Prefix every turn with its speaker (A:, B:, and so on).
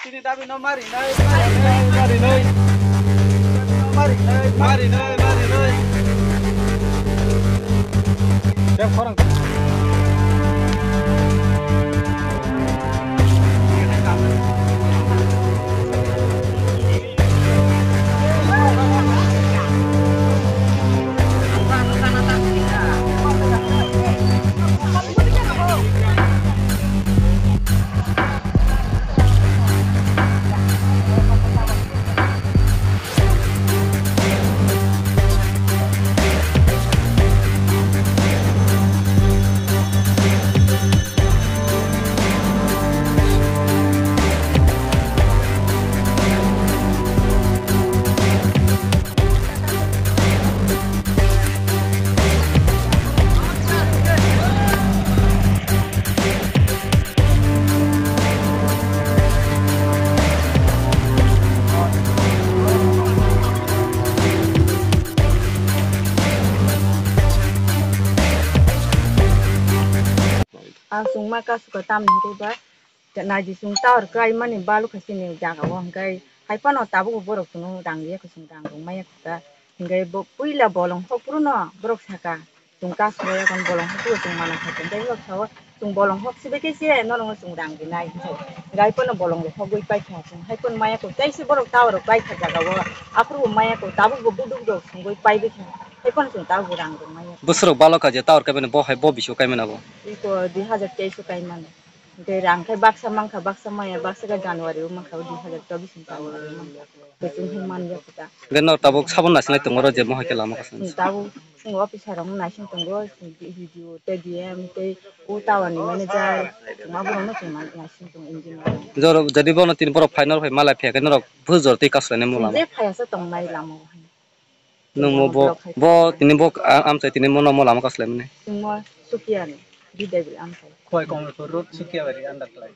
A: sini tapi no mari noi. Mari noi. Siap orang.
B: Sung maka suka tam nih ba na ji sung taur kai mani balu kasini jaga wong kai hai pano tabu borok sunu dang ye kusung dang rong maya ka ngai bo puila bolong ho pruno borok saka sung ka sura kon bolong ho sung mana ka dai lo sawa sung bolong ho sibe ke sie no long sung dang dinai ngai pano bolong ho goi pai kha sung hai pon maya ko tai si borok taur pai kha jaga wa apru maya ko tabu bo buduk do sung goi pai be kha hai pon sung tabu rang rong maya
C: busro baloka je taur kabene bo hai bo bisu kaimena bo
B: iko 2023 kai man de rang kai baksa mangkha baksa maya baksa ka January mangkha 2024 tawo betung himan ya kita
C: geno tabuk sabun nasinai tongoro je mohai kelama kasan
B: tawo sing officer ong nasin tonggo video te DM te utawani manager maburo no sing nasin tong engineer
C: jor jadi bono tin borok final phai malai phek no bujor ti kasrane mulama
B: je phayasa tong nai lamo
C: nung mo bo tini bo am chai tini mono mulama kaslai mane
B: mo sukian di debil am sai
A: Koi kong road sukia bari andar lai.